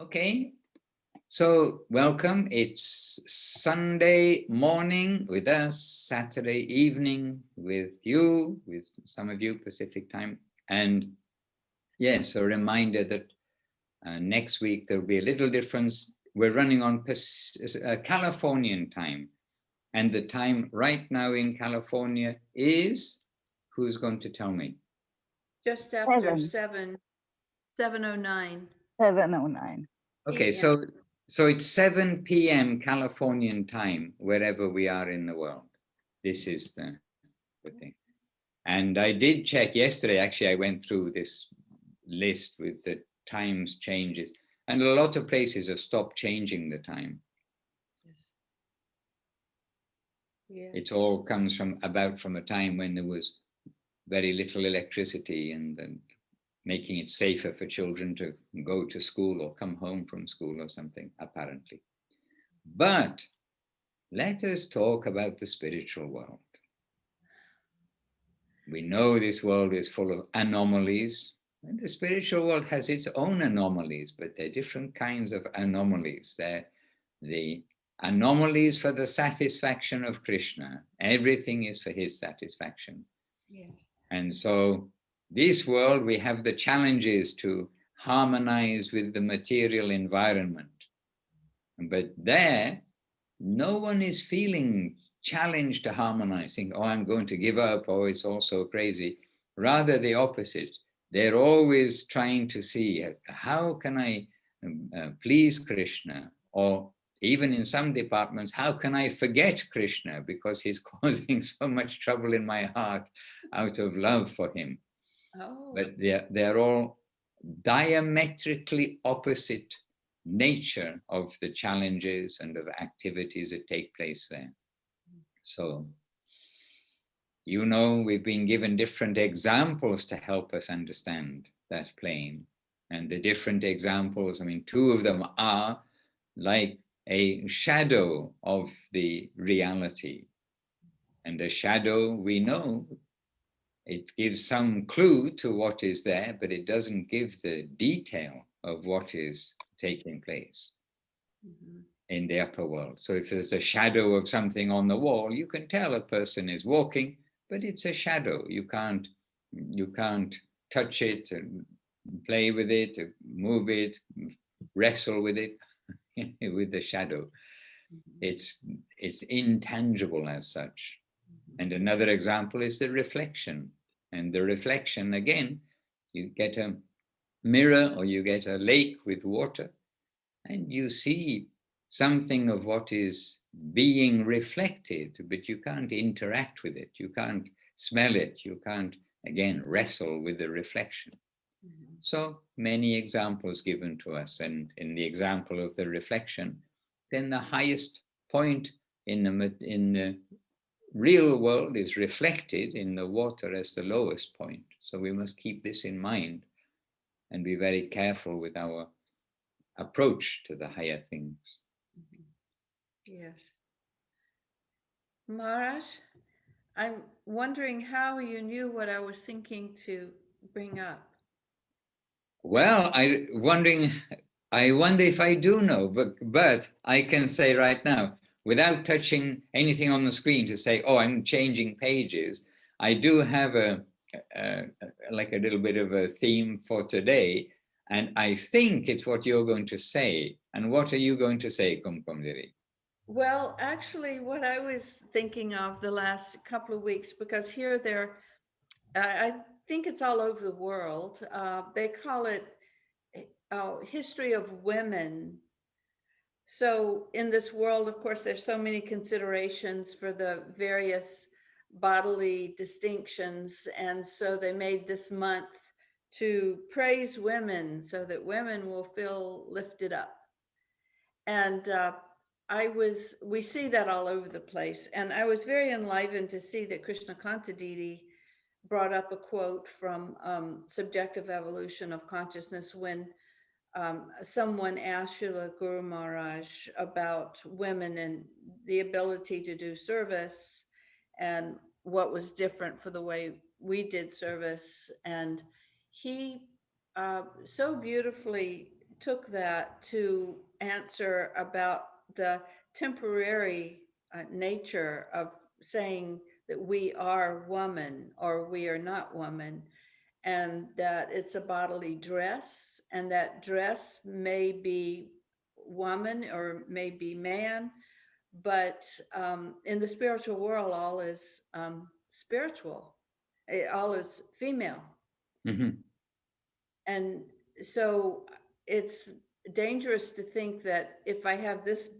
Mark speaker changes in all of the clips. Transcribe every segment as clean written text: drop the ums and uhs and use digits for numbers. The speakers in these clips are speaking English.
Speaker 1: Okay, so welcome. It's Sunday morning with us, Saturday evening with you, with some of you Pacific time. And yes, a reminder that next week there'll be a little difference. We're running on Californian time. And the time right now in California is, who's going to tell me?
Speaker 2: Just after 7:09.
Speaker 3: 7:09.
Speaker 1: Okay, so it's 7 p.m. Californian time, wherever we are in the world. This is the thing. And I did check yesterday, actually, I went through this list with the times changes, and a lot of places have stopped changing the time.
Speaker 2: Yes.
Speaker 1: It all comes from a time when there was very little electricity and making it safer for children to go to school or come home from school or something, apparently. But let us talk about the spiritual world. We know this world is full of anomalies, and the spiritual world has its own anomalies, but they're different kinds of anomalies. They're the anomalies for the satisfaction of Krishna. Everything is for his satisfaction.
Speaker 2: Yes.
Speaker 1: And so this world, we have the challenges to harmonize with the material environment. But there, no one is feeling challenged to harmonize, think, oh, I'm going to give up, oh, it's all so crazy. Rather the opposite. They're always trying to see, how can I please Krishna? Or even in some departments, how can I forget Krishna because he's causing so much trouble in my heart out of love for him.
Speaker 2: Oh.
Speaker 1: But they're all diametrically opposite nature of the challenges and of activities that take place there. So, you know, we've been given different examples to help us understand that plane. And the different examples, I mean, two of them are like a shadow of the reality. And a shadow, we know, it gives some clue to what is there, but it doesn't give the detail of what is taking place in the upper world. So if there's a shadow of something on the wall, you can tell a person is walking, but it's a shadow. You can't touch it and play with it, move it, wrestle with it, with the shadow. It's intangible as such. And another example is the reflection. And the reflection, again, you get a mirror or you get a lake with water, and you see something of what is being reflected, but you can't interact with it. You can't smell it. You can't, again, wrestle with the reflection. So many examples given to us. And in the example of the reflection, then the highest point in the real world is reflected in the water as the lowest point. So we must keep this in mind and be very careful with our approach to the higher things.
Speaker 2: Yes. Maharaj, I'm wondering how you knew what I was thinking to bring up.
Speaker 1: Well, I wonder if I do know, but I can say right now, without touching anything on the screen to say, oh, I'm changing pages, I do have like a little bit of a theme for today, and I think it's what you're going to say. And what are you going to say, Kumkumdiri?
Speaker 2: Well, actually, what I was thinking of the last couple of weeks, because here I think it's all over the world. They call it history of women. So in this world, of course, there's so many considerations for the various bodily distinctions. And so they made this month to praise women so that women will feel lifted up. And we see that all over the place. And I was very enlivened to see that Krishna Kantadidi brought up a quote from Subjective Evolution of Consciousness when someone asked Srila Guru Maharaj about women and the ability to do service and what was different for the way we did service. And he so beautifully took that to answer about the temporary nature of saying that we are woman or we are not woman, and that it's a bodily dress, and that dress may be woman or may be man, but in the spiritual world, all is spiritual, all is female.
Speaker 1: Mm-hmm.
Speaker 2: And so it's dangerous to think that if I have this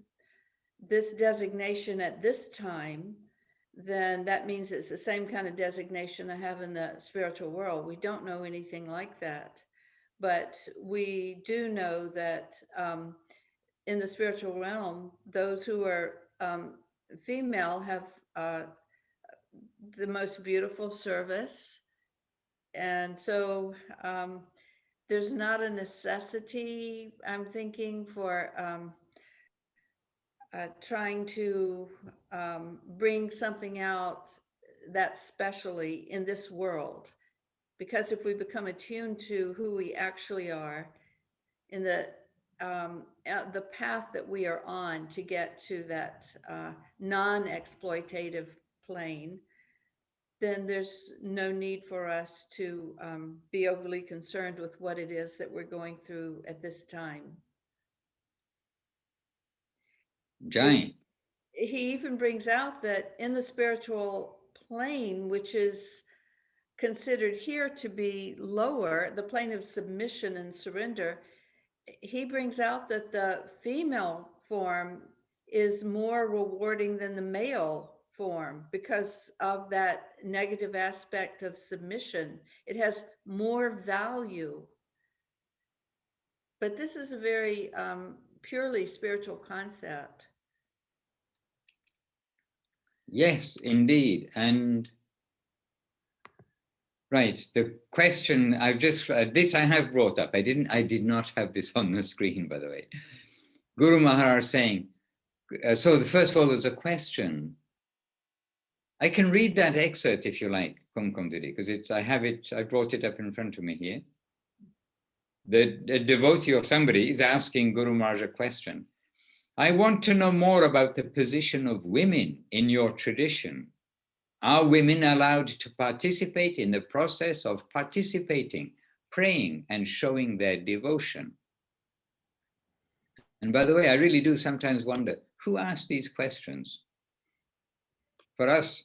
Speaker 2: designation at this time, then that means it's the same kind of designation I have in the spiritual world. We don't know anything like that. But we do know that in the spiritual realm, those who are female have the most beautiful service. And so there's not a necessity, I'm thinking, for trying to bring something out that specially in this world. Because if we become attuned to who we actually are in the path that we are on to get to that non-exploitative plane, then there's no need for us to be overly concerned with what it is that we're going through at this time.
Speaker 1: Giant.
Speaker 2: He even brings out that in the spiritual plane, which is considered here to be lower, the plane of submission and surrender, he brings out that the female form is more rewarding than the male form because of that negative aspect of submission. It has more value. But this is a very purely spiritual concept.
Speaker 1: Yes, indeed. And right, the question I've just, this I have brought up. I did not have this on the screen, by the way. Guru Maharaj saying, so the first of all, there's a question. I can read that excerpt if you like, Kumkum Didi, because I brought it up in front of me here. The devotee or somebody is asking Guru Maharaj a question. I want to know more about the position of women in your tradition. Are women allowed to participate in the process of participating, praying, and showing their devotion? And by the way, I really do sometimes wonder, who asked these questions? For us,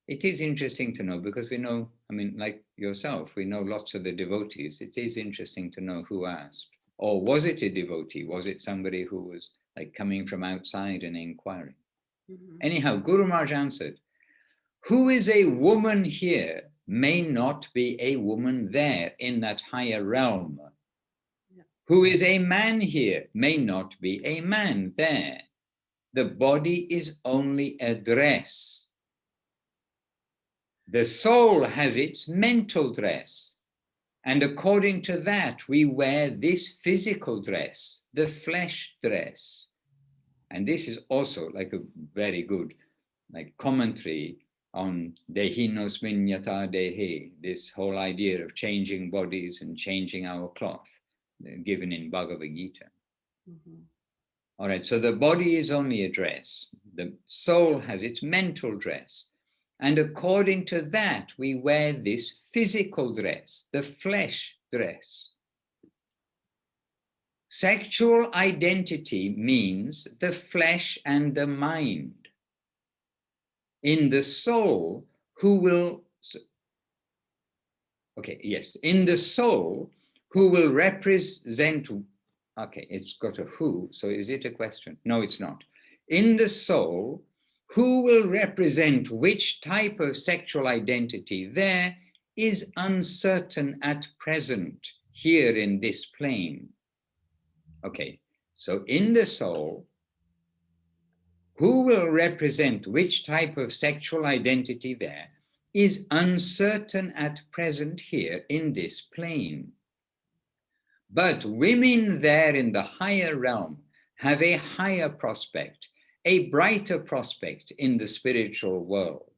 Speaker 1: it is interesting to know because we know, I mean, like yourself, we know lots of the devotees. It is interesting to know who asked. Or was it a devotee? Was it somebody who was like coming from outside and inquiring? Mm-hmm. Anyhow, Guru Maharaj answered, who is a woman here may not be a woman there in that higher realm. Yeah. Who is a man here may not be a man there. The body is only a dress. The soul has its mental dress. And according to that, we wear this physical dress, the flesh dress. And this is also like a very good commentary on dehinosmin yata dehe, this whole idea of changing bodies and changing our cloth, given in Bhagavad Gita. Mm-hmm. All right, so the body is only a dress. The soul has its mental dress. And according to that, we wear this physical dress, the flesh dress. Sexual identity means the flesh and the mind. In the soul, in the soul, who will represent, okay, it's got a who, so is it a question? No, it's not. In the soul, who will represent which type of sexual identity there is uncertain at present here in this plane. Okay, so in the soul, who will represent which type of sexual identity there is uncertain at present here in this plane. But women there in the higher realm have a higher prospect, a brighter prospect in the spiritual world.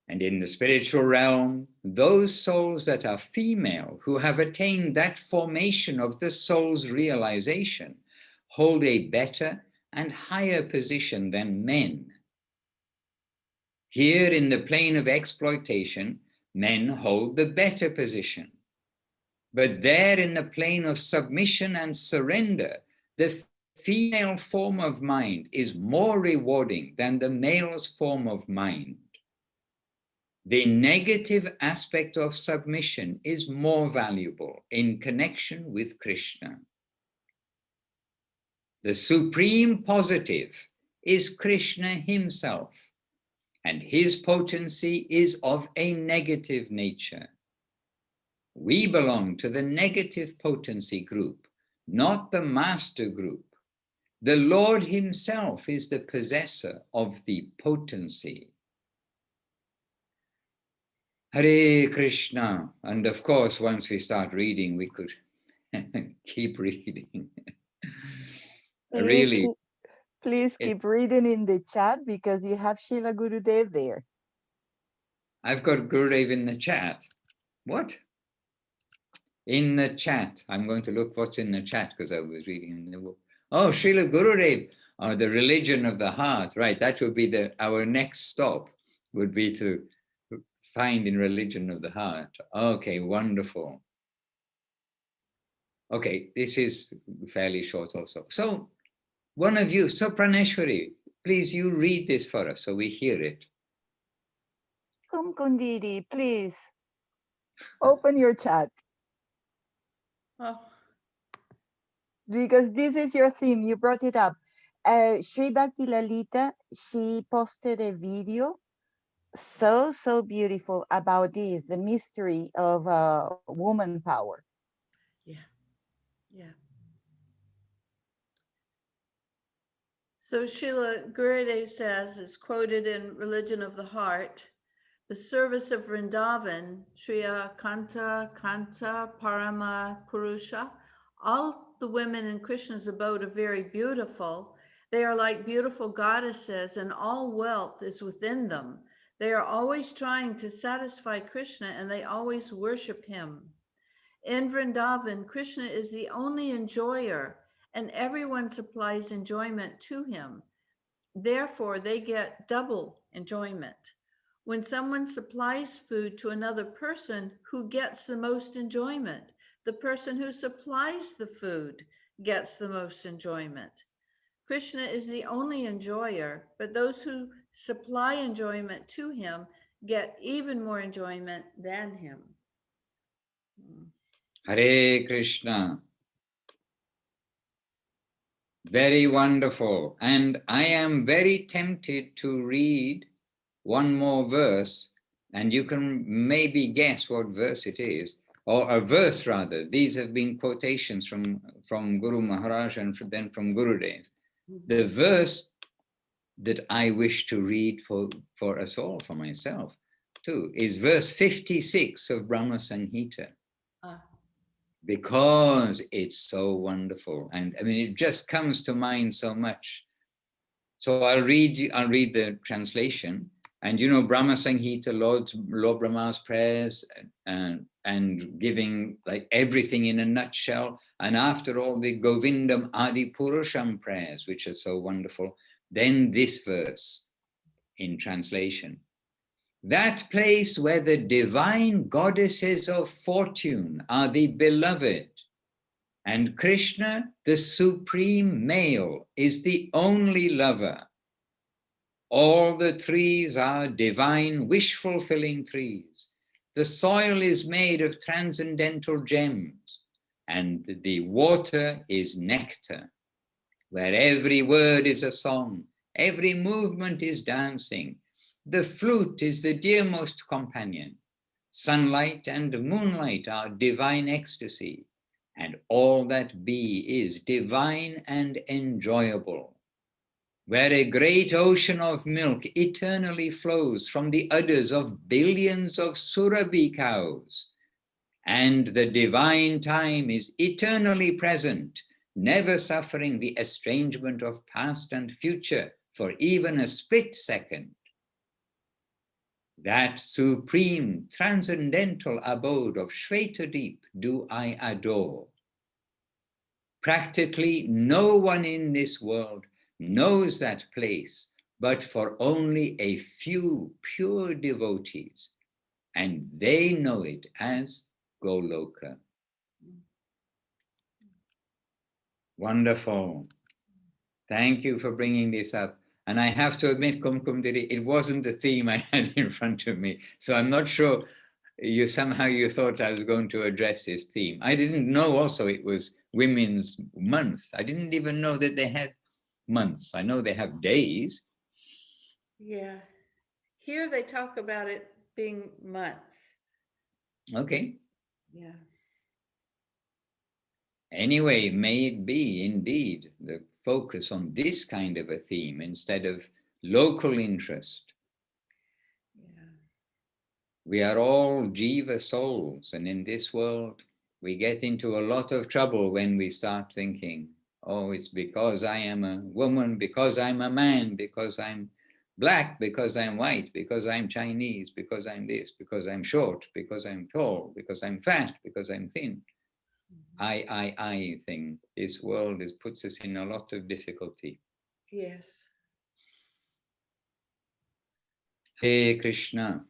Speaker 1: And in the spiritual realm, those souls that are female, who have attained that formation of the soul's realization, hold a better and higher position than men. Here in the plane of exploitation, men hold the better position. But there in the plane of submission and surrender, the female form of mind is more rewarding than the male's form of mind. The negative aspect of submission is more valuable in connection with Krishna. The supreme positive is Krishna himself, and his potency is of a negative nature. We belong to the negative potency group, not the master group. The Lord himself is the possessor of the potency. Hare Krishna. And of course, once we start reading, we could keep reading. Really.
Speaker 3: Please keep reading in the chat because you have Srila Gurudev there.
Speaker 1: I've got Gurudev in the chat. What? In the chat. I'm going to look what's in the chat because I was reading in the book. Oh, Srila Gurudev, the religion of the heart. Right, that would be our next stop, would be to find in religion of the heart. Okay, wonderful. Okay, this is fairly short also. So, one of you, so Praneshwari, please you read this for us so we hear it.
Speaker 3: Kumkundidi, please open your chat.
Speaker 2: Oh.
Speaker 3: Because this is your theme, you brought it up. Sri Bhakti Lalita, she posted a video so beautiful about this, the mystery of woman power.
Speaker 2: Yeah. So Srila Gurudev says, it's quoted in Religion of the Heart, the service of Vrindavan, Shriya Kanta Parama Purusha, all the women in Krishna's abode are very beautiful. They are like beautiful goddesses, and all wealth is within them. They are always trying to satisfy Krishna, and they always worship him. In Vrindavan, Krishna is the only enjoyer, and everyone supplies enjoyment to him. Therefore, they get double enjoyment. When someone supplies food to another person, who gets the most enjoyment? The person who supplies the food gets the most enjoyment. Krishna is the only enjoyer, but those who supply enjoyment to him get even more enjoyment than him.
Speaker 1: Hare Krishna. Very wonderful. And I am very tempted to read one more verse, and you can maybe guess what verse it is, or a verse rather. These have been quotations from Guru Maharaj and then from Gurudev. The verse that I wish to read for us all, for myself too, is verse 56 of Brahma Samhita. Because it's so wonderful. And I mean, it just comes to mind so much. So I'll read the translation. And you know, Brahma Samhita, Lord Brahma's prayers, and giving like everything in a nutshell. And after all, the Govindam Adi Purusham prayers, which are so wonderful. Then this verse in translation. That place where the divine goddesses of fortune are the beloved, and Krishna, the supreme male, is the only lover. All the trees are divine, wish-fulfilling trees. The soil is made of transcendental gems, and the water is nectar, where every word is a song, every movement is dancing. The flute is the dearmost companion. Sunlight and moonlight are divine ecstasy, and all that be is divine and enjoyable. Where a great ocean of milk eternally flows from the udders of billions of Surabhi cows, and the divine time is eternally present, never suffering the estrangement of past and future for even a split second. That supreme transcendental abode of Shvetadeep do I adore. Practically no one in this world knows that place, but for only a few pure devotees, and they know it as Goloka. Wonderful. Thank you for bringing this up. And I have to admit, Kumkum Diri, it wasn't the theme I had in front of me. So I'm not sure you thought I was going to address this theme. I didn't know also it was Women's Month. I didn't even know that they had months. I know they have days.
Speaker 2: Yeah. Here they talk about it being month.
Speaker 1: Okay.
Speaker 2: Yeah.
Speaker 1: Anyway, may it be indeed the focus on this kind of a theme instead of local interest.
Speaker 2: Yeah.
Speaker 1: We are all Jiva souls, and in this world, we get into a lot of trouble when we start thinking, oh, it's because I am a woman, because I'm a man, because I'm black, because I'm white, because I'm Chinese, because I'm this, because I'm short, because I'm tall, because I'm fat, because I'm thin. I thing. This world puts us in a lot of difficulty.
Speaker 2: Yes.
Speaker 1: Hare Krishna.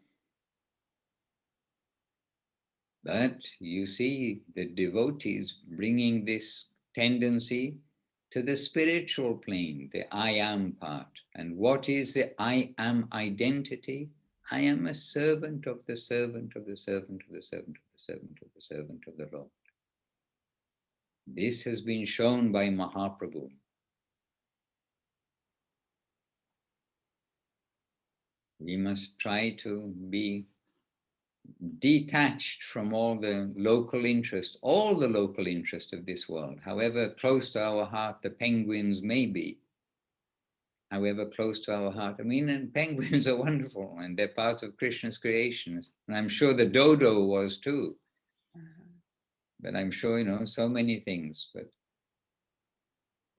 Speaker 1: But you see the devotees bringing this tendency to the spiritual plane, the I am part. And what is the I am identity? I am a servant of the servant of the servant of the servant of the servant of the servant of the Lord. This has been shown by Mahaprabhu. We must try to be detached from all the local interest of this world, however close to our heart the penguins may be, however close to our heart. I mean, and penguins are wonderful and they're part of Krishna's creations. And I'm sure the dodo was too. But I'm sure, so many things, but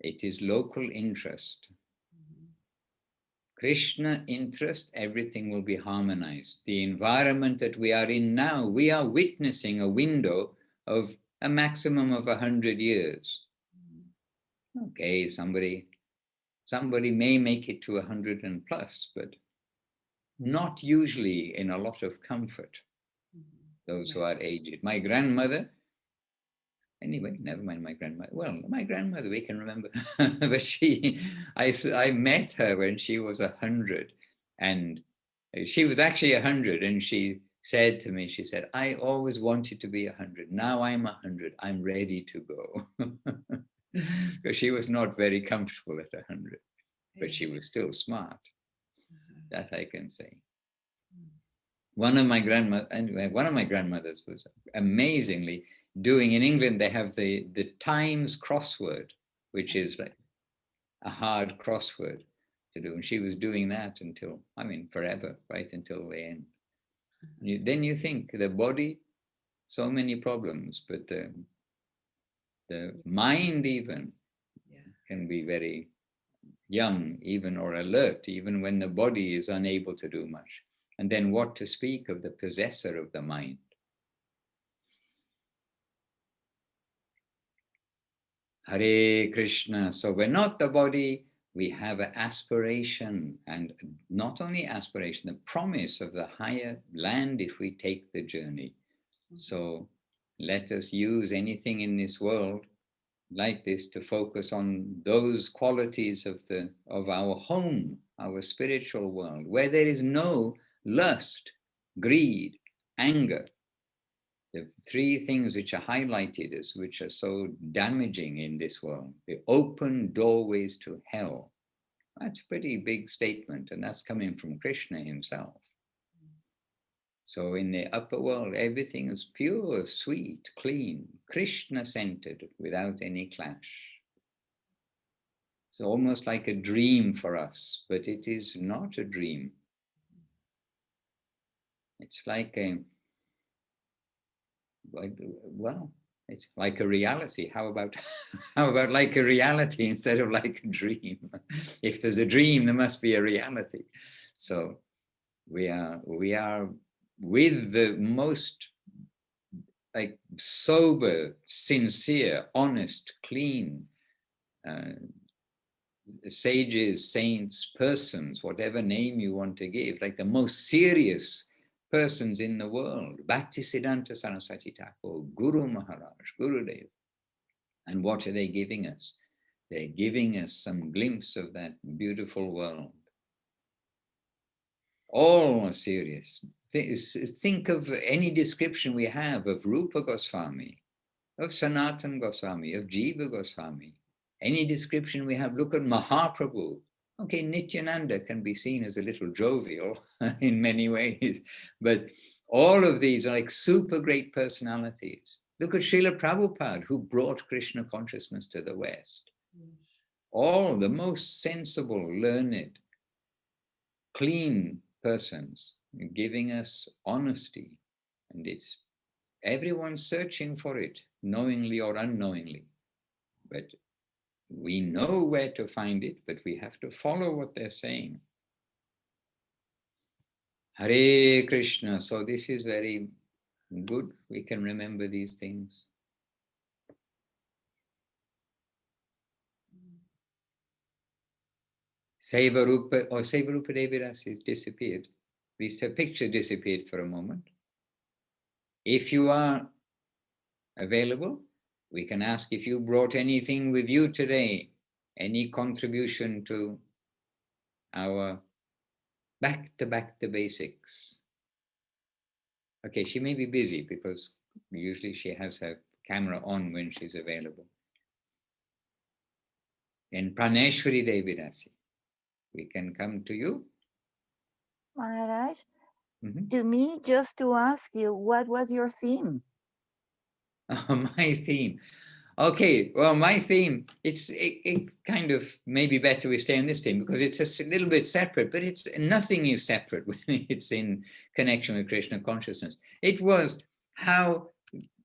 Speaker 1: it is local interest. Krishna interest, everything will be harmonized. The environment that we are in now, we are witnessing a window of a maximum of 100 years. Okay, somebody may make it to 100 and plus, but not usually in a lot of comfort, those who are aged. My grandmother, anyway, never mind my grandmother. Well, my grandmother, we can remember, but I met her when she was 100, and she was actually 100, and she said to me, she said, I always wanted to be 100. Now I'm 100. I'm ready to go. Because she was not very comfortable at 100, but she was still smart. That I can say. One of my grandmothers was amazingly doing, in England, they have the Times crossword, which is like a hard crossword to do. And she was doing that until, forever, right until the end. Then you think the body, so many problems, but the mind even can be very young, even, or alert, even when the body is unable to do much. And then what to speak of the possessor of the mind? Hare Krishna. So we're not the body, we have an aspiration, and not only aspiration, the promise of the higher land if we take the journey. So let us use anything in this world like this to focus on those qualities of our home, our spiritual world, where there is no lust, greed, anger. The three things which are highlighted as which are so damaging in this world, the open doorways to hell. That's a pretty big statement, and that's coming from Krishna himself. So in the upper world, everything is pure, sweet, clean, Krishna-centered, without any clash. It's almost like a dream for us, but it is not a dream. It's like it's like a reality. How about like a reality instead of like a dream? If there's a dream, there must be a reality. So We are with the most like sober, sincere, honest, clean sages, saints, persons, whatever name you want to give, like the most serious persons in the world, Bhaktisiddhanta Saraswati Thakur, Guru Maharaj, Gurudev. And what are they giving us? They're giving us some glimpse of that beautiful world. All are serious. Think of any description we have of Rupa Goswami, of Sanatana Goswami, of Jiva Goswami. Any description we have, look at Mahaprabhu. Okay, Nityananda can be seen as a little jovial in many ways, but all of these are like super great personalities. Look at Srila Prabhupada, who brought Krishna consciousness to the West.
Speaker 2: Yes.
Speaker 1: All the most sensible, learned, clean persons giving us honesty, and it's everyone's searching for it, knowingly or unknowingly. But we know where to find it, but we have to follow what they're saying. Hare Krishna. So this is very good. We can remember these things. Sevarupa Devidas has disappeared. This picture disappeared for a moment. If you are available, we can ask if you brought anything with you today, any contribution to our back to basics. Okay, she may be busy because usually she has her camera on when she's available. And Praneshwari Devidasi, we can come to you.
Speaker 3: Maharaj, to me, just to ask you, what was your theme?
Speaker 1: My theme. Okay, well, my theme, it kind of maybe better we stay on this theme because it's a little bit separate, but nothing is separate when it's in connection with Krishna consciousness. It was how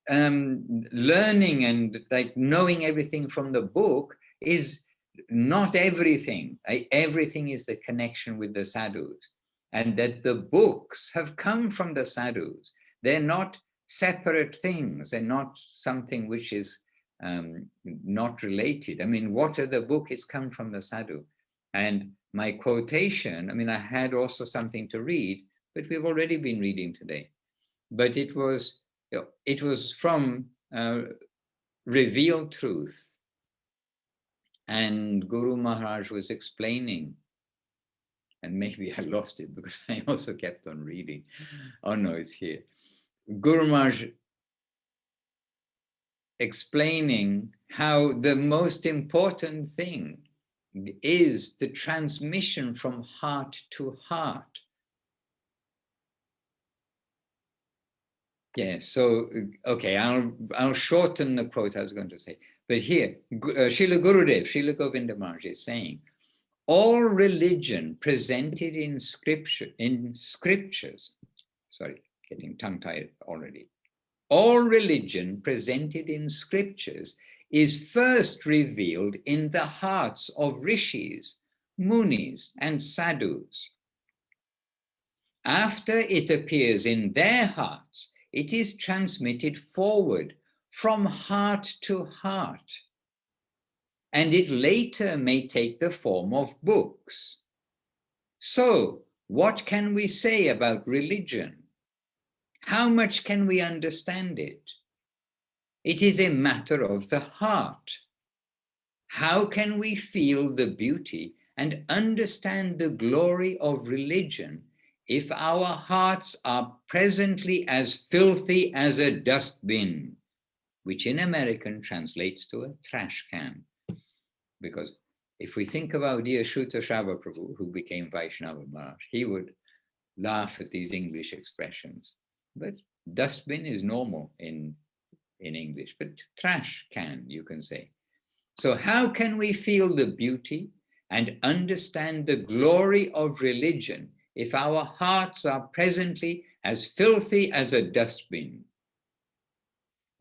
Speaker 1: learning and like knowing everything from the book is not everything. Everything is the connection with the sadhus, and that the books have come from the sadhus. They're not separate things. They're not something which is not related. I mean, what are the book? It's come from the sadhu. And my quotation, I mean, I had also something to read, but we've already been reading today. But it was from Revealed Truth. And Guru Maharaj was explaining, and maybe I lost it because I also kept on reading. Oh no, it's here. Guru Maharaj explaining how the most important thing is the transmission from heart to heart. Yeah, so, okay, I'll shorten the quote I was going to say. But here, Srila Gurudev, Srila Govinda Maharaj is saying, all religion presented in scriptures, sorry, getting tongue-tied already. All religion presented in scriptures is first revealed in the hearts of rishis, munis, and sadhus. After it appears in their hearts, it is transmitted forward from heart to heart, and it later may take the form of books. So, what can we say about religion? How much can we understand it? It is a matter of the heart. How can we feel the beauty and understand the glory of religion if our hearts are presently as filthy as a dustbin, which in American translates to a trash can? Because if we think about dear Shruta Shava Prabhu, who became Vaiṣṇavī Maharaj, he would laugh at these English expressions. But dustbin is normal in English, but trash can, you can say. So how can we feel the beauty and understand the glory of religion if our hearts are presently as filthy as a dustbin?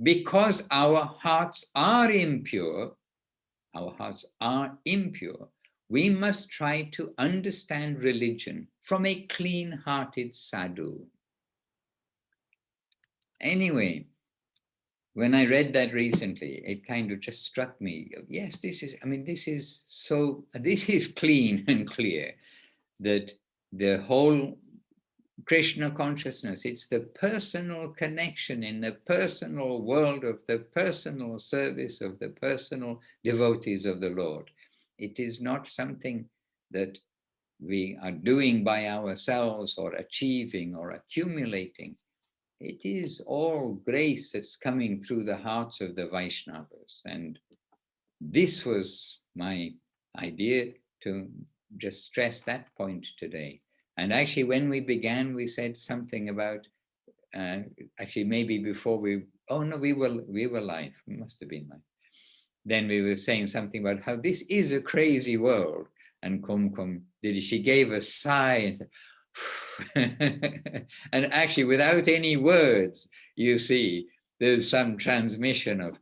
Speaker 1: Because our hearts are impure, we must try to understand religion from a clean-hearted sadhu. Anyway, when I read that recently, it kind of just struck me. Yes, this is clean and clear, that the whole Krishna consciousness, it's the personal connection in the personal world of the personal service of the personal devotees of the Lord. It is not something that we are doing by ourselves or achieving or accumulating. It is all grace that's coming through the hearts of the Vaishnavas. And this was my idea, to just stress that point today. And actually, when we began, we said something about, actually maybe before we were live, we must have been live. Then we were saying something about how this is a crazy world. And Kumkum, she gave a sigh and said, and actually without any words, you see, there's some transmission of,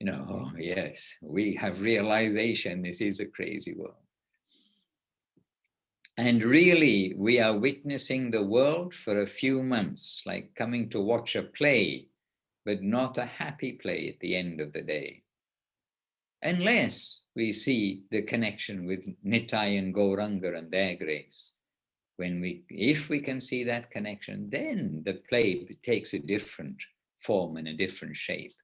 Speaker 1: oh yes, we have realization, this is a crazy world. And really, we are witnessing the world for a few months, like coming to watch a play, but not a happy play at the end of the day. Unless we see the connection with Nitai and Gauranga and their grace. If we can see that connection, then the play takes a different form and a different shape.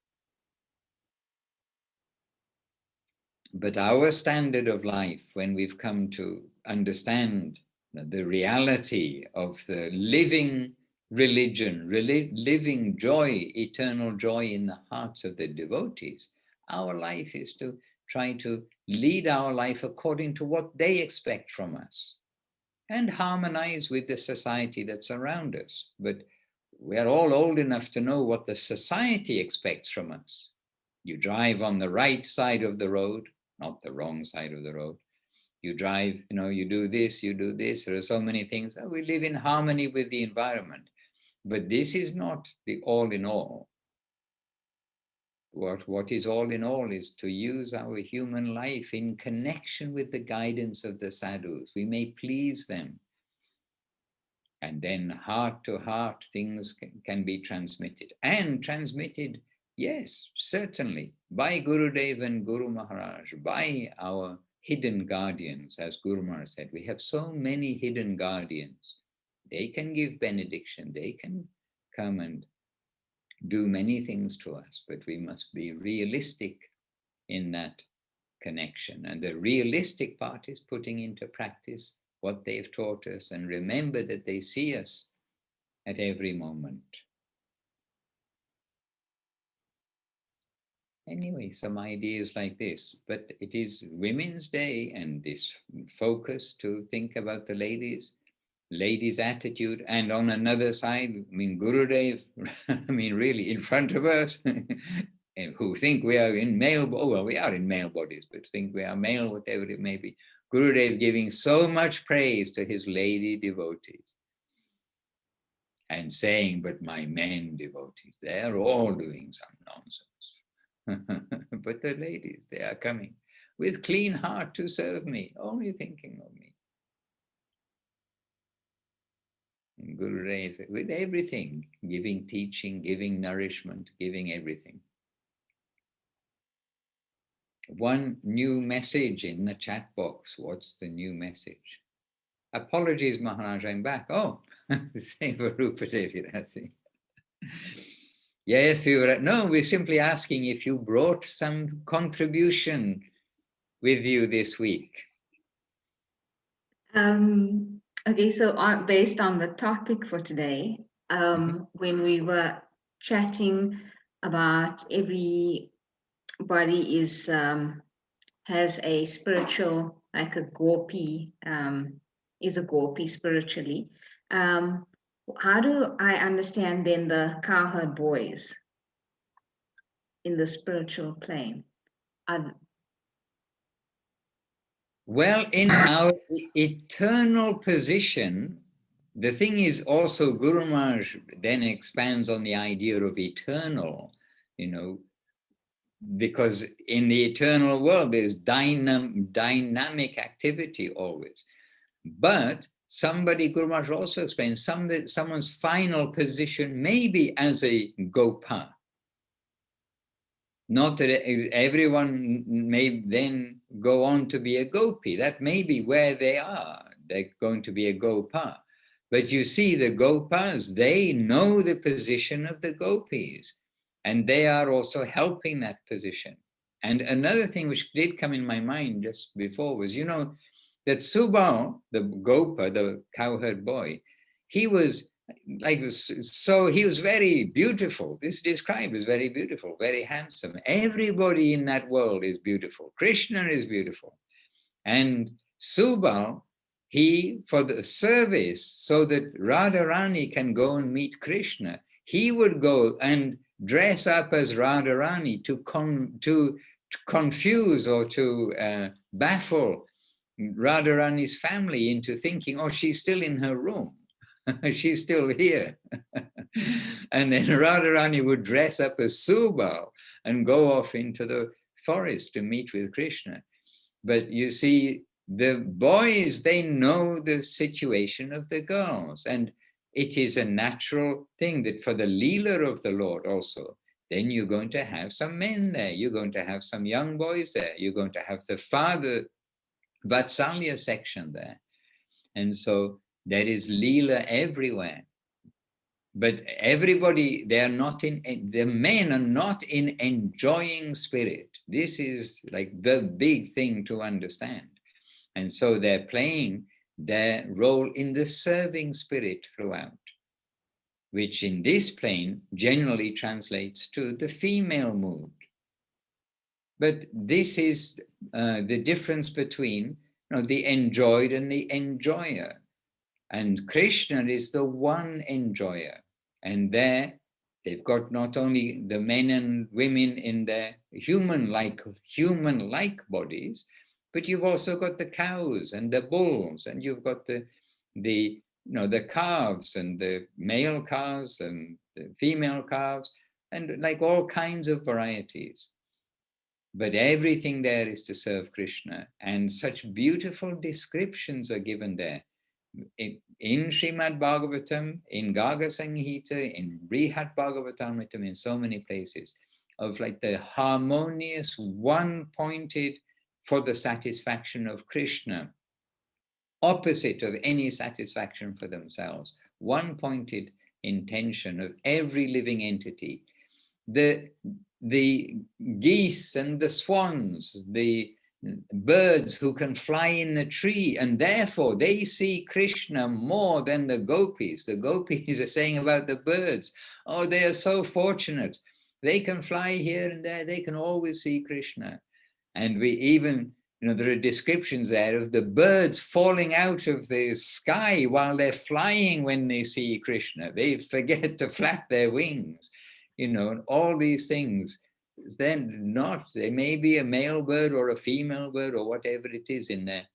Speaker 1: But our standard of life, when we've come to understand the reality of the living religion, living joy, eternal joy in the hearts of the devotees, our life is to try to lead our life according to what they expect from us and harmonize with the society that's around us. But we're all old enough to know what the society expects from us. You drive on the right side of the road, not the wrong side of the road. You drive, you do this, you do this. There are so many things. We live in harmony with the environment. But this is not the all in all. What is all in all is to use our human life in connection with the guidance of the sadhus. We may please them. And then heart to heart things can be transmitted. And transmitted, yes, certainly, by Gurudev and Guru Maharaj, by our hidden guardians. As Guru Maharaj said, we have so many hidden guardians. They can give benediction. They can come and do many things to us, but we must be realistic in that connection. And the realistic part is putting into practice what they've taught us, and remember that they see us at every moment. Anyway, some ideas like this, but it is Women's Day, and this focus to think about the ladies' attitude. And on another side, Gurudev, really in front of us, and who think we are in male, we are in male bodies, but think we are male, whatever it may be. Gurudev giving so much praise to his lady devotees and saying, but my men devotees, they're all doing some nonsense. But the ladies, they are coming with clean heart to serve me, only thinking of me. Gurudev, with everything, giving teaching, giving nourishment, giving everything. One new message in the chat box. What's the new message? Apologies, Maharaj, I'm back. Oh, Rupa Devi. Yes, we're simply asking if you brought some contribution with you this week.
Speaker 4: Okay, so based on the topic for today, when we were chatting about everybody has a spiritual, like a gopi, is a gopi spiritually. How do I understand then the Cowherd Boys in the spiritual plane?
Speaker 1: Well, in our eternal position, the thing is also, Guru Maharaj then expands on the idea of eternal, because in the eternal world, there's dynamic activity always. But somebody, Guru Maharaj also explains, someone's final position may be as a gopa. Not that everyone may then go on to be a gopi. That may be where they are. They're going to be a gopa. But you see, the gopas, they know the position of the gopis, and they are also helping that position. And another thing which did come in my mind just before was, you know, that Subal, the gopa, the cowherd boy, he was like, so he was very beautiful. This is described as very beautiful, very handsome. Everybody in that world is beautiful. Krishna is beautiful. And Subal, he, for the service, so that Radharani can go and meet Krishna, he would go and dress up as Radharani to confuse or to baffle Radharani's family into thinking, oh, she's still in her room. She's still here. And then Radharani would dress up as Subal and go off into the forest to meet with Krishna. But you see, the boys, they know the situation of the girls. And it is a natural thing that for the Leela of the Lord also, then you're going to have some men there. You're going to have some young boys there. You're going to have the father Vatsalya section there. And so there is Leela everywhere. But everybody, they are not in, the men are not in enjoying spirit. This is like the big thing to understand. And so they're playing their role in the serving spirit throughout, which in this plane generally translates to the female mood. But this is the difference between, you know, the enjoyed and the enjoyer. And Krishna is the one enjoyer. And there, they've got not only the men and women in their human-like bodies, but you've also got the cows and the bulls, and you've got the calves and the male calves and the female calves, and like all kinds of varieties. But everything there is to serve Krishna, and such beautiful descriptions are given there. In Srimad Bhagavatam, in Gaga Sanghita, in Brihat Bhagavatamritam, in so many places, of like the harmonious, one-pointed for the satisfaction of Krishna, opposite of any satisfaction for themselves, one-pointed intention of every living entity. The geese and the swans, the birds who can fly in the tree, and therefore they see Krishna more than the gopis. The gopis are saying about the birds, oh, they are so fortunate. They can fly here and there. They can always see Krishna. And we even, you know, there are descriptions there of the birds falling out of the sky while they're flying when they see Krishna. They forget to flap their wings, you know, and all these things. Then not, they may be a male bird or a female bird or whatever it is in their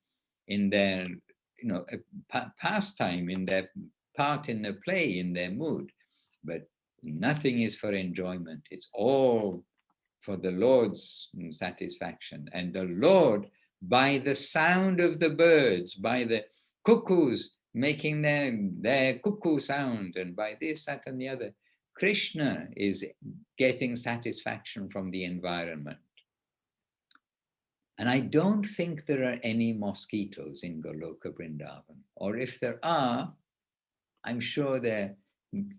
Speaker 1: you know, pastime, in their part in the play, in their mood. But nothing is for enjoyment. It's all for the Lord's satisfaction. And the Lord, by the sound of the birds, by the cuckoos making their cuckoo sound, and by this, that, and the other, Krishna is getting satisfaction from the environment. And I don't think there are any mosquitoes in Goloka Vrindavan. Or if there are, I'm sure they're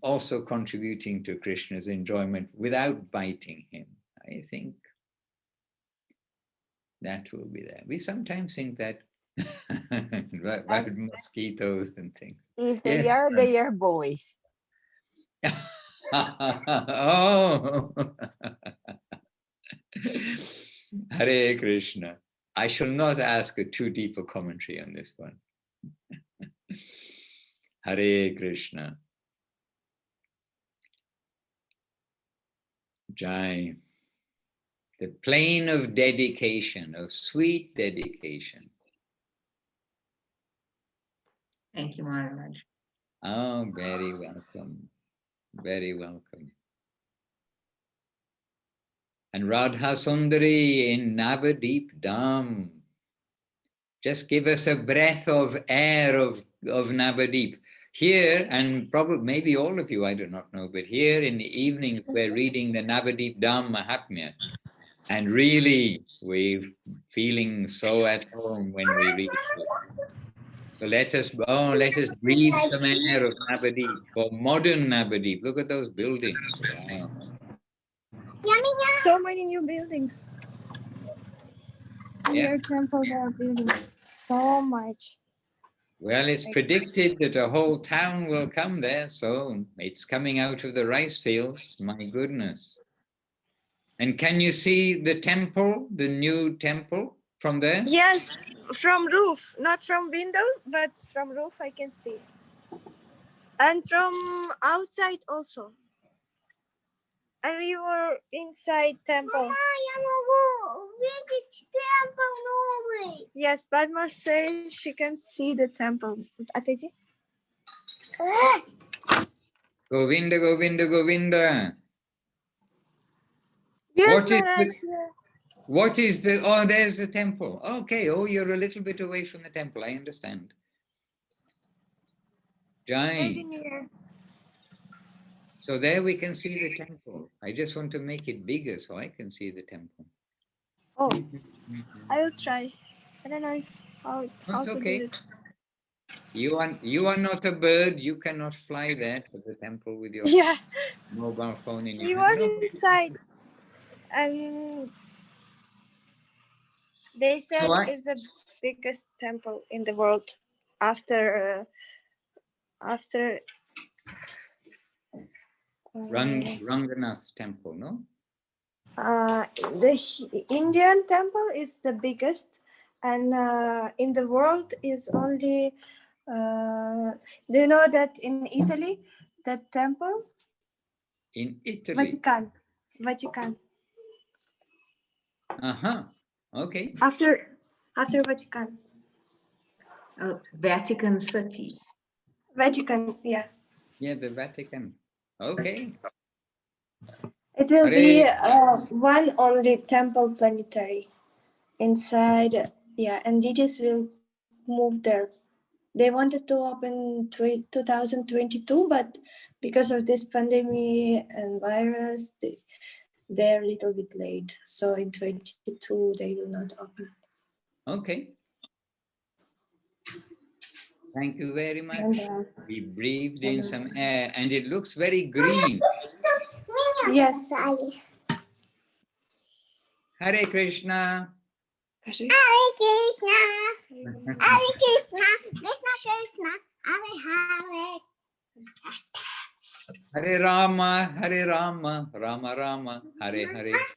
Speaker 1: also contributing to Krishna's enjoyment without biting him. I think that will be there. We sometimes think that about mosquitoes and things.
Speaker 3: If they are boys.
Speaker 1: Oh, Hare Krishna. I shall not ask a too deep a commentary on this one. Hare Krishna. Jai. The plane of dedication, of sweet dedication.
Speaker 4: Thank you, Maharaj.
Speaker 1: Oh, very welcome. Very welcome. And Radha Sundari in Navadip Dham. Just give us a breath of air of Navadip. Here, and probably maybe all of you, I do not know, but here in the evenings we're reading the Navadip Dham Mahatmya. And really, we're feeling so at home when we read this. So let us breathe some air of Navadip, or modern Navadip. Look at those buildings. Wow.
Speaker 5: So many new buildings. In
Speaker 1: Yeah.
Speaker 5: your temple, there are buildings so much.
Speaker 1: Well, it's predicted that a whole town will come there, so it's coming out of the rice fields. My goodness. And can you see the temple, the new temple from there?
Speaker 5: Yes, from roof, not from window, but from roof I can see. And from outside also. And we were inside temple. Yes, Padma says she can see the temple. Ateji?
Speaker 1: Govinda, Govinda, Govinda.
Speaker 5: Yes,
Speaker 1: What is
Speaker 5: Maharaj.
Speaker 1: what is the, oh, there's the temple. Okay, oh, you're a little bit away from the temple, I understand.
Speaker 5: Very
Speaker 1: Jai.
Speaker 5: near.
Speaker 1: So there we can see the temple. I just want to make it bigger so I can see the temple.
Speaker 5: Oh, I will try. I don't know how
Speaker 1: That's
Speaker 5: to
Speaker 1: okay.
Speaker 5: do it.
Speaker 1: You are not a bird. You cannot fly there to the temple with your
Speaker 5: Yeah,
Speaker 1: mobile phone in
Speaker 5: we
Speaker 1: your hand.
Speaker 5: was
Speaker 1: No.
Speaker 5: inside. And they said
Speaker 1: So
Speaker 5: it's the biggest temple in the world after
Speaker 1: Ranganath's temple, no?
Speaker 5: the Indian temple is the biggest, and in the world is only. Do you know that in Italy, the temple?
Speaker 1: In Italy.
Speaker 5: Vatican.
Speaker 1: Okay.
Speaker 5: After Vatican.
Speaker 4: Oh, Vatican City.
Speaker 5: Vatican, yeah.
Speaker 1: Yeah, the Vatican. Okay.
Speaker 5: It will
Speaker 1: Hare.
Speaker 5: be one only temple planetary inside, yeah, and DJs will move there. They wanted to open 2022, but because of this pandemic and virus, they're a little bit late. So in 22, they will not open.
Speaker 1: Okay. Thank you very much. We breathed in some air and it looks very green.
Speaker 5: Yes.
Speaker 1: Hare Krishna.
Speaker 6: Hare Krishna, Hare Krishna, Krishna Krishna, Hare Hare.
Speaker 1: Hare Rama, Hare Rama, Rama Rama, Hare Hare.
Speaker 6: Hare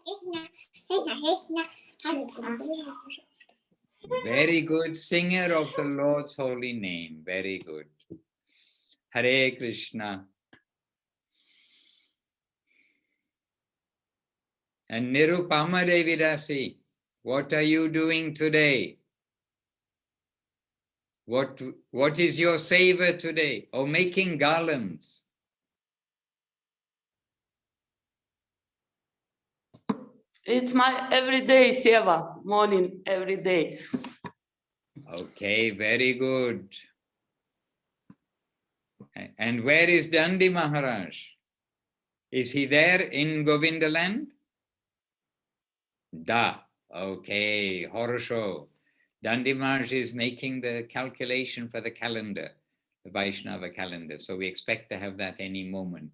Speaker 6: Krishna, Krishna Krishna, Hare Hare.
Speaker 1: Very good singer of the Lord's holy name. Very good. Hare Krishna. And Nirupama Devi Dasi, what are you doing today? What is your savor today? Oh, making garlands.
Speaker 7: It's my everyday seva, morning, every day.
Speaker 1: Okay, very good. And where is Dandi Maharaj? Is he there in Govindaland? Da. Okay, Horosho. Dandi Maharaj is making the calculation for the calendar, the Vaiṣṇava calendar. So we expect to have that any moment.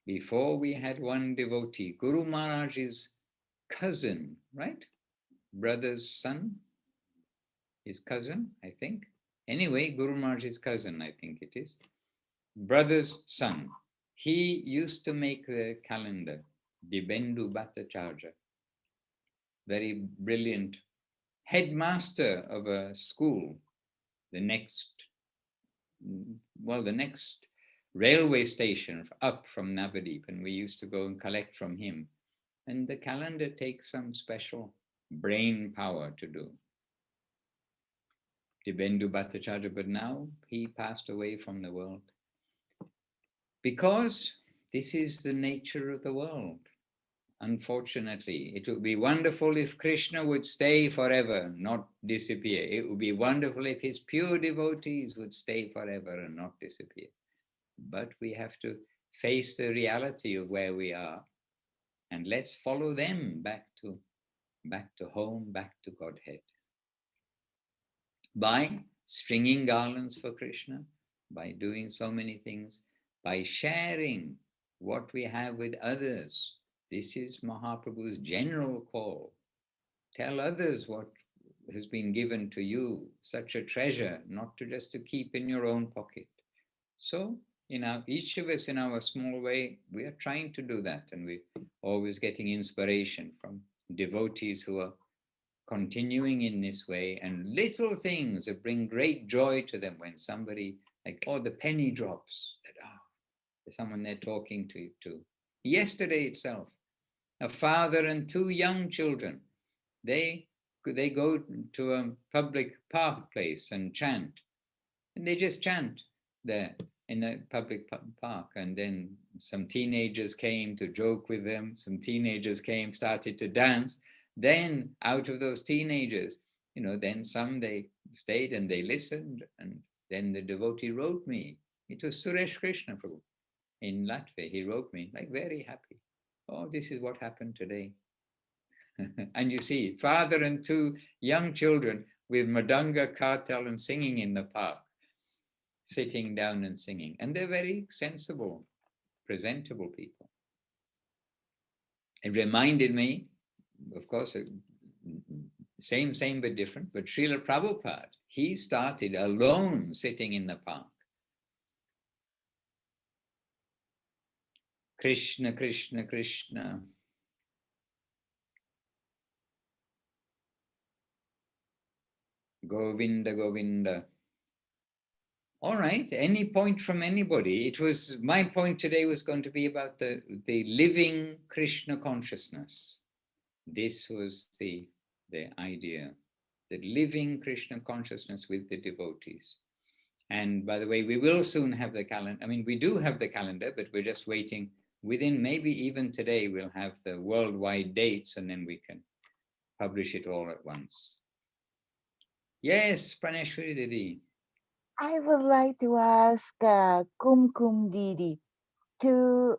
Speaker 1: Before we had one devotee, Guru Maharaj's cousin, right? Brother's son, his cousin, I think. Anyway, Guru Maharaj's cousin, I think it is. Brother's son. He used to make the calendar, Dibendu Bhattacharya. Very brilliant headmaster of a school, the next railway station up from Navadip, and we used to go and collect from him. And the calendar takes some special brain power to do. Dibendu Bhattacharya, but now he passed away from the world. because this is the nature of the world. Unfortunately, it would be wonderful if Krishna would stay forever, not disappear. It would be wonderful if his pure devotees would stay forever and not disappear. But we have to face the reality of where we are, and let's follow them back to home, back to Godhead. By stringing garlands for Krishna, by doing so many things, by sharing what we have with others. This is Mahaprabhu's general call. Tell others what has been given to you, such a treasure, not to just to keep in your own pocket. So, each of us in our small way, we are trying to do that, and we're always getting inspiration from devotees who are continuing in this way, and little things that bring great joy to them when somebody, like, the penny drops, that there's someone they're talking to. Yesterday itself, a father and two young children, they go to a public park place and chant, and they just chant there in the public park, and then some teenagers came to joke with them, some teenagers came, started to dance. Then out of those teenagers, then some, they stayed and they listened, and then the devotee wrote me. It was Suresh Krishna Prabhu in Latvia. He wrote me, like, very happy. Oh, this is what happened today. And you see, father and two young children with Madanga, Kartal and singing in the park, sitting down and singing. And they're very sensible, presentable people. It reminded me, of course, same but different, but Srila Prabhupada, he started alone sitting in the park. Krishna, Krishna, Krishna. Govinda, Govinda. All right, any point from anybody? My point today was going to be about the living Krishna consciousness. This was the idea, the living Krishna consciousness with the devotees. And by the way, we will soon have the calendar. I mean, we do have the calendar, but we're just waiting. Within maybe even today, we'll have the worldwide dates, and then we can publish it all at once. Yes, Praneshwari Didi.
Speaker 3: I would like to ask Kumkum Didi to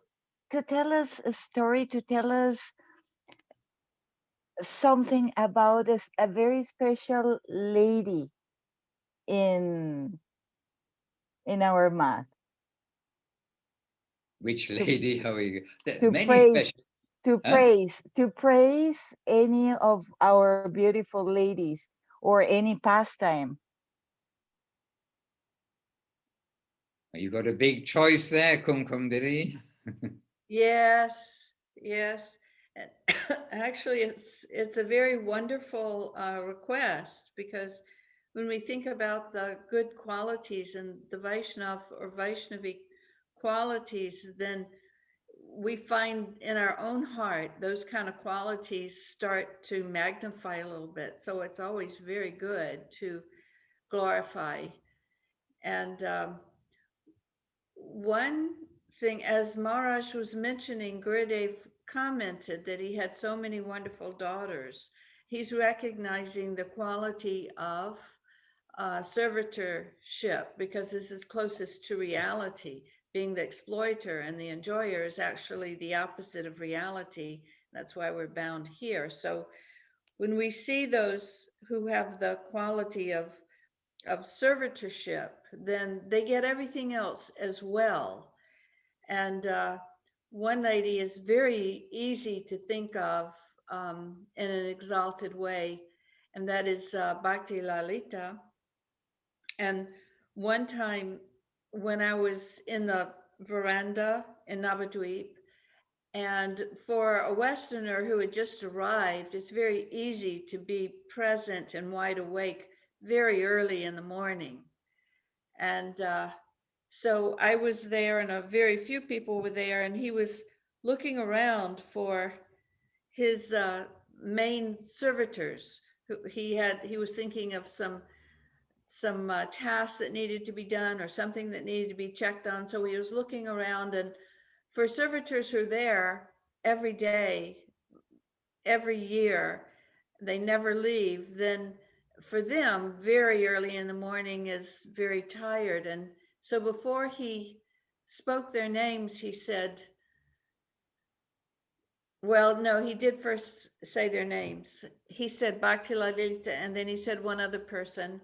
Speaker 3: tell us a story, to tell us something about a very special lady in our math.
Speaker 1: Which lady? How we
Speaker 3: to
Speaker 1: many
Speaker 3: praise,
Speaker 1: special.
Speaker 3: to praise any of our beautiful ladies or any pastime.
Speaker 1: You got a big choice there, Kumkum Didi.
Speaker 2: Yes. And actually, it's a very wonderful request, because when we think about the good qualities and the Vaishnav or Vaiṣṇavī qualities, then we find in our own heart those kind of qualities start to magnify a little bit. So it's always very good to glorify. And one thing, as Maharaj was mentioning, Gurudev commented that he had so many wonderful daughters. He's recognizing the quality of servitorship, because this is closest to reality. Being the exploiter and the enjoyer is actually the opposite of reality. That's why we're bound here. So when we see those who have the quality of servitorship, then they get everything else as well. And one lady is very easy to think of in an exalted way, and that is Bhakti Lalita. And one time when I was in the veranda in Navadvip, and for a Westerner who had just arrived, it's very easy to be present and wide awake very early in the morning. And so I was there, and a very few people were there, and he was looking around for his main servitors. He was thinking of some tasks that needed to be done or something that needed to be checked on. So he was looking around, and for servitors who are there every day, every year, they never leave, then for them, very early in the morning is very tired. And so before he spoke their names, he said, well, no, he did first say their names. He said Bhakti Lalita, and then he said one other person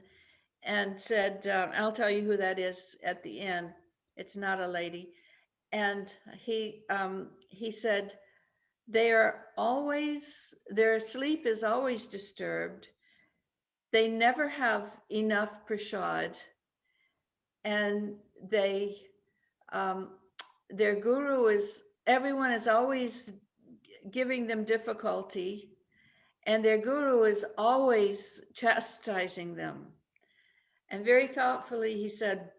Speaker 2: and said, I'll tell you who that is at the end. It's not a lady. And he said, their sleep is always disturbed. They never have enough prasad, and their guru everyone is always giving them difficulty, and their guru is always chastising them. And very thoughtfully, he said,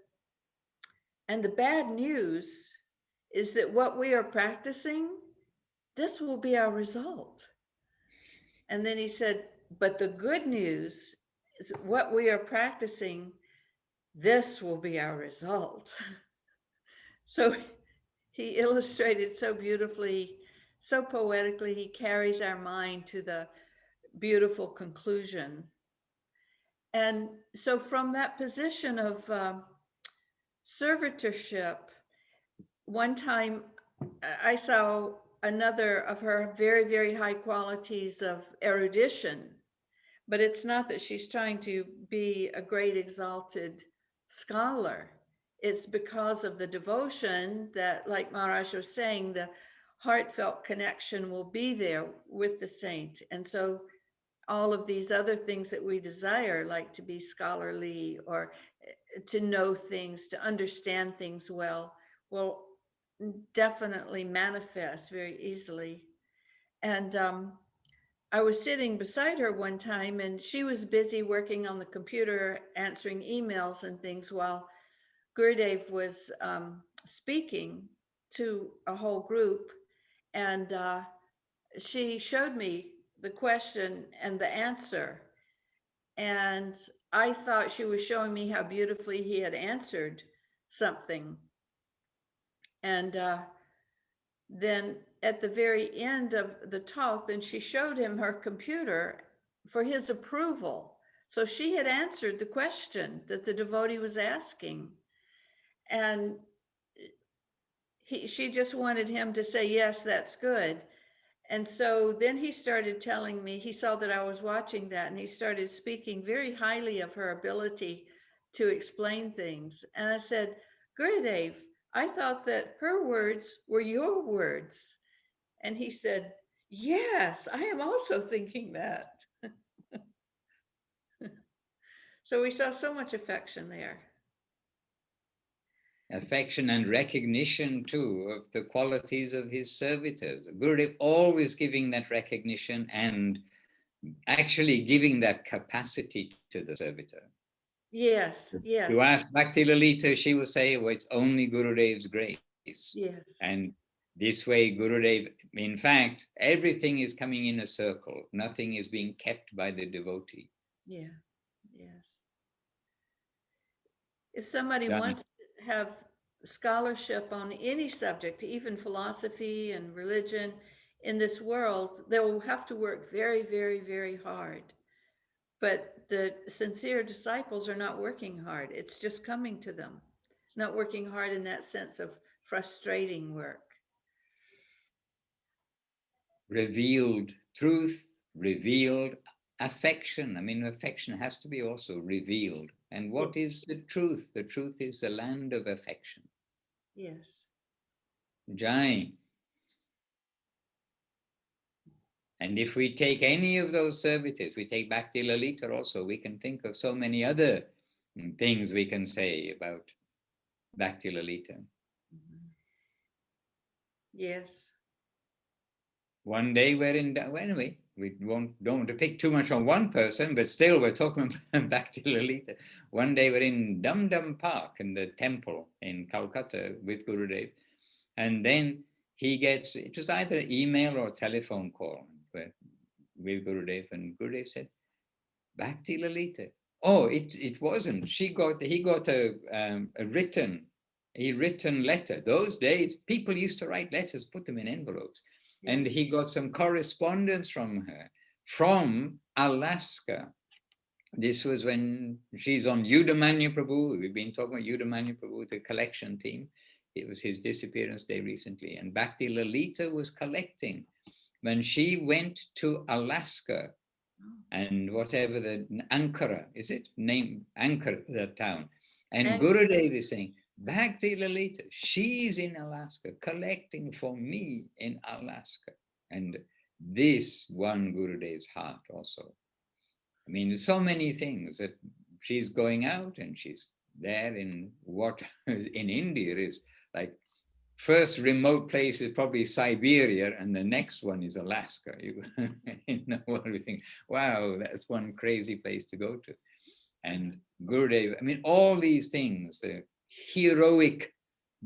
Speaker 2: and the bad news is that what we are practicing, this will be our result. And then he said, but the good news is what we are practicing, this will be our result. So he illustrated so beautifully, so poetically, he carries our mind to the beautiful conclusion. And so from that position of servitorship, one time I saw another of her very, very high qualities of erudition, but it's not that she's trying to be a great exalted scholar. It's because of the devotion that, like Maharaj was saying, the heartfelt connection will be there with the saint. And so all of these other things that we desire, like to be scholarly or to know things, to understand things well, will definitely manifest very easily. And I was sitting beside her one time, and she was busy working on the computer, answering emails and things, while Gurudev was speaking to a whole group. And she showed me the question and the answer. And I thought she was showing me how beautifully he had answered something. And then at the very end of the talk, then she showed him her computer for his approval. So she had answered the question that the devotee was asking. And she just wanted him to say, yes, that's good. And so then he started telling me, he saw that I was watching that, and he started speaking very highly of her ability to explain things. And I said, Gurudev, I thought that her words were your words. And he said, yes, I am also thinking that. So we saw so much affection there.
Speaker 1: Affection and recognition too of the qualities of his servitors. Gurudev always giving that recognition and actually giving that capacity to the servitor.
Speaker 2: Yes, yes.
Speaker 1: You ask Bhakti Lalita, she will say, well, it's only Gurudev's grace.
Speaker 2: Yes.
Speaker 1: And this way, Gurudev, in fact, everything is coming in a circle. Nothing is being kept by the devotee.
Speaker 2: Yeah, yes. If somebody wants to have scholarship on any subject, even philosophy and religion in this world, they will have to work very, very, very hard. But the sincere disciples are not working hard. It's just coming to them, not working hard in that sense of frustrating work.
Speaker 1: Revealed truth, revealed affection. I mean, affection has to be also revealed. And what is the truth? The truth is the land of affection.
Speaker 2: Yes.
Speaker 1: Jai. And if we take any of those servitors, we take Bhakti Lalita also, we can think of so many other things we can say about Bhakti Lalita.
Speaker 2: Yes.
Speaker 1: One day we're in, well, anyway, we don't want to pick too much on one person, but still we're talking about Bhakti Lalita. One day we're in Dum Dum Park in the temple in Calcutta with Gurudev. And then he gets, it was either an email or a telephone call with Gurudev. And Gurudev said, Bhakti Lalita, Oh, it wasn't. He got a written letter. Those days, people used to write letters, put them in envelopes.
Speaker 2: Yeah.
Speaker 1: And he got some correspondence from her from Alaska. This was when she's on Udamanya Prabhu. We've been talking about Udamanya Prabhu, the collection team. It was his disappearance day recently. And Bhakti Lalita was collecting when she went to Alaska and whatever the Ankara, is it? Name Ankara, the town. And Gurudev is saying, Bhakti Lalita, she's in Alaska collecting for me in Alaska. And this won Gurudev's heart also. I mean, there's so many things that she's going out and she's there in what in India is like first remote place is probably Siberia and the next one is Alaska. You know what we think, wow, that's one crazy place to go to. And Gurudev, I mean, all these things, the heroic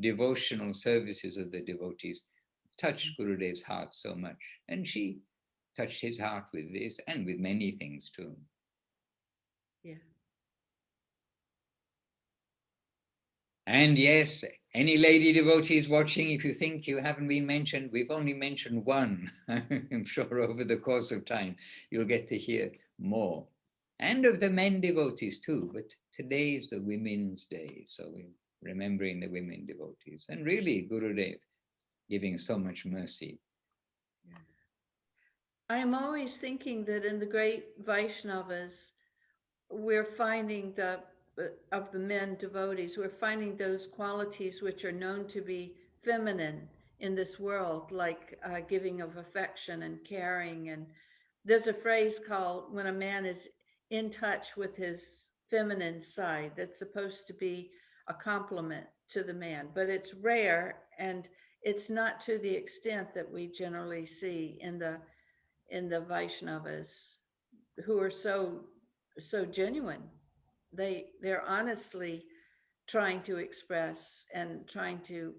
Speaker 1: devotional services of the devotees touched Gurudev's heart so much. And she touched his heart with this and with many things too.
Speaker 2: Yeah.
Speaker 1: And yes, any lady devotees watching, if you think you haven't been mentioned, we've only mentioned one. I'm sure over the course of time, you'll get to hear more. And of the men devotees too, but today is the Women's Day, so we're remembering the women devotees. And really, Gurudev giving so much mercy.
Speaker 2: I am always thinking that in the great Vaishnavas, we're finding of the men devotees, we're finding those qualities which are known to be feminine in this world, like giving of affection and caring. And there's a phrase called when a man is in touch with his feminine side, that's supposed to be a compliment to the man, but it's rare and it's not to the extent that we generally see in the Vaishnavas, who are so genuine. They're honestly trying to express and trying to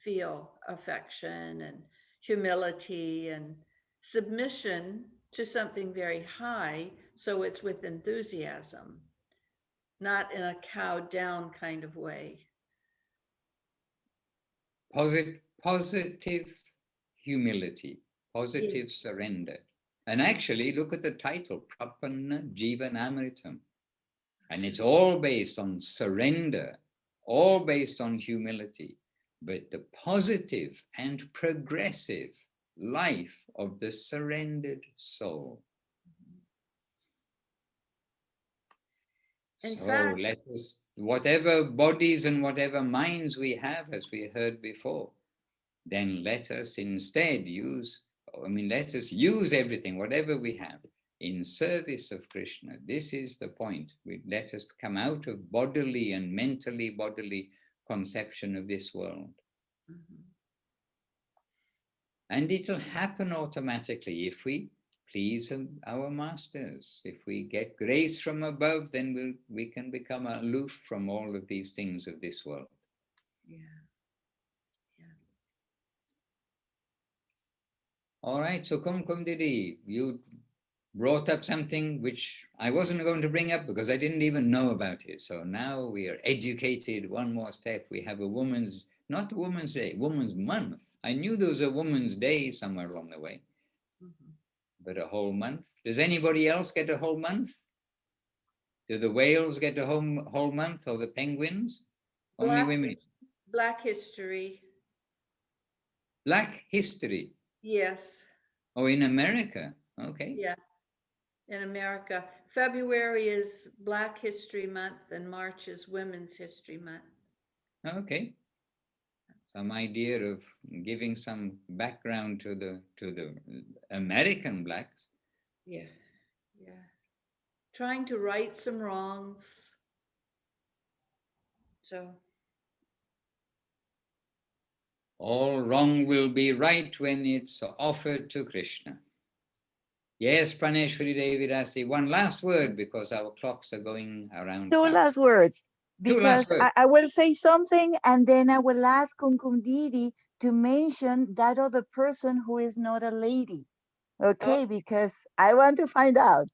Speaker 2: feel affection and humility and submission to something very high. So it's with enthusiasm, not in a cowed down kind of way.
Speaker 1: Positive humility, positive surrender. And actually, look at the title, Prapanna Jivanamritam. And it's all based on surrender, all based on humility, but the positive and progressive life of the surrendered soul.
Speaker 2: In
Speaker 1: so
Speaker 2: fact,
Speaker 1: let us, whatever bodies and whatever minds we have, as we heard before, then let us instead let us use everything, whatever we have, in service of Krishna. This is the point. Let us come out of bodily and mentally bodily conception of this world.
Speaker 2: Mm-hmm.
Speaker 1: And it'll happen automatically if we please our masters. If we get grace from above, then we can become aloof from all of these things of this world.
Speaker 2: Yeah.
Speaker 1: All right, so Kum Didi, you brought up something which I wasn't going to bring up because I didn't even know about it. So now we are educated one more step. We have not Women's Day, Women's Month. I knew there was a Women's Day somewhere along the way, but a whole month. Does anybody else get a whole month? Do the whales get a whole month or the penguins? Only women.
Speaker 2: Black History.
Speaker 1: Black History.
Speaker 2: Yes.
Speaker 1: Oh, in America. Okay.
Speaker 2: Yeah. In America, February is Black History Month and March is Women's History Month.
Speaker 1: Okay. Some idea of giving some background to the American blacks.
Speaker 2: Yeah. Trying to right some wrongs. So.
Speaker 1: All wrong will be right when it's offered to Krishna. Yes, Praneshwari Devi Rasi, one last word because our clocks are going around.
Speaker 3: Two last words. Because I will say something and then I will ask Kumkum Didi to mention that other person who is not a lady. Okay, because I want to find out.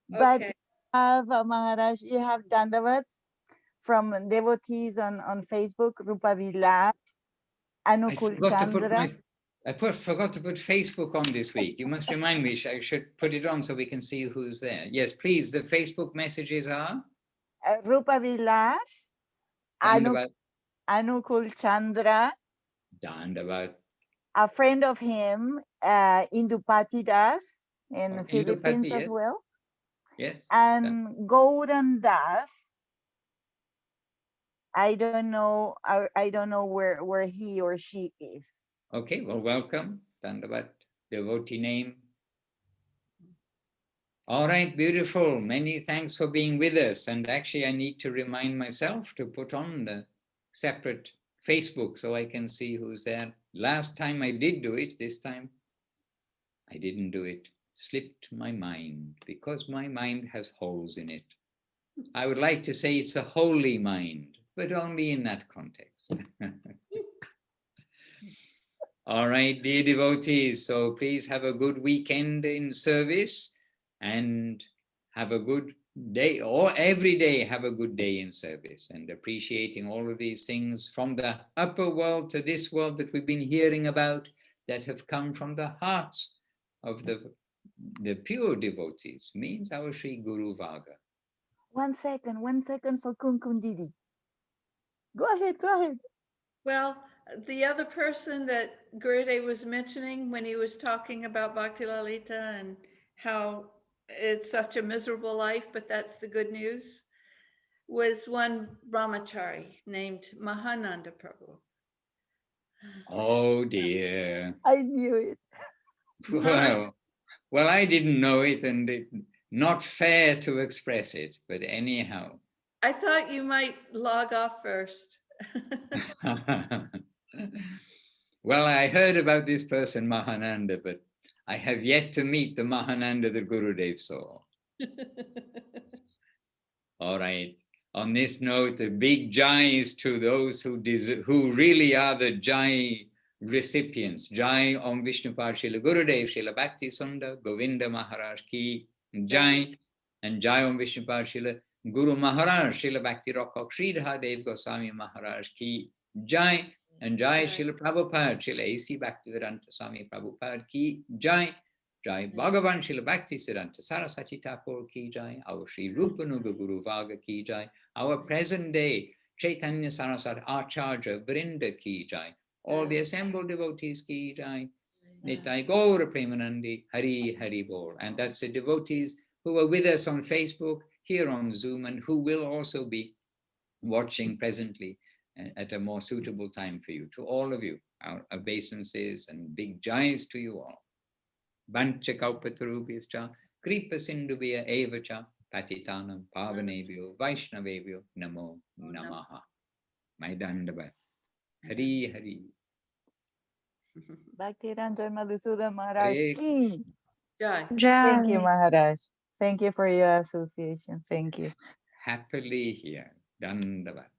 Speaker 3: But have Maharaj, you have dandavats from devotees on Facebook, Rupa Vilas, Anukul Chandra.
Speaker 1: Forgot to put Facebook on this week. You must remind me. I should put it on so we can see who's there. Yes, please. The Facebook messages are
Speaker 3: Rupa Vilas,
Speaker 1: Dandavat,
Speaker 3: Anukul Chandra,
Speaker 1: Dandavat,
Speaker 3: a friend of him, Indupati Das in the Philippines
Speaker 1: Indupati,
Speaker 3: as well.
Speaker 1: Yes.
Speaker 3: And Gauran Das. I don't know. I don't know where he or she is.
Speaker 1: Okay. Well, welcome, Dandavat, devotee name. All right, beautiful. Many thanks for being with us. And actually, I need to remind myself to put on the separate Facebook so I can see who's there. Last time I did do it, this time I didn't do it. Slipped my mind because my mind has holes in it. I would like to say it's a holy mind, but only in that context. All right, dear devotees, so please have a good weekend in service and have a good day, or every day have a good day in service, and appreciating all of these things from the upper world to this world that we've been hearing about, that have come from the hearts of the pure devotees, means our Sri Guru Vaga.
Speaker 3: 1 second for Kumkum Didi. Go ahead.
Speaker 2: Well, the other person that Gurudev was mentioning when he was talking about Bhakti Lalita and how it's such a miserable life, but that's the good news, was one brahmachari named Mahananda Prabhu.
Speaker 1: Oh dear.
Speaker 3: I knew it.
Speaker 1: Well, I didn't know it, and not fair to express it, but anyhow.
Speaker 2: I thought you might log off first.
Speaker 1: Well, I heard about this person, Mahananda, but I have yet to meet the Mahananda that Gurudev saw. All right. On this note, a big jais to those who really are the jai recipients. Jai Om Vishnupad Srila Gurudev, Srila Bhakti Sundar, Govinda Maharaj ki jai, and Jai Om Vishnupad Srila Guru Maharaj, Srila Bhakti Rockok Sridhar Dev Goswami Maharaj ki jai, and Jai Srila Prabhupada, Srila A.C. Bhaktivedanta Swami Prabhupada ki jai. Jai Bhagavan Srila Bhakti Siddhanta Saraswati Thakur ki jai, our Sri Rupanuga Guru Vaga ki jai, our present day Chaitanya Saraswati Acharya Vrinda ki jai, all the assembled devotees ki jai, Nitai Gaura Premanandi, Hari Hari Bol. And that's the devotees who are with us on Facebook, here on Zoom, and who will also be watching presently at a more suitable time for you. To all of you, our obeisances and big jais to you all. Vancha Kaupatarubhyascha, Kripa Sindhubhya Evacha, Patitanam Pavanebhyo, Vaiṣṇavebhyo, Namo Namaha. My Dandavat. Hari Hari.
Speaker 3: Bhakti Ranjan Madhusudan Maharaj ki.
Speaker 2: Jai.
Speaker 3: Thank you, Maharaj. Thank you for your association. Thank you.
Speaker 1: Happily here. Dandavat.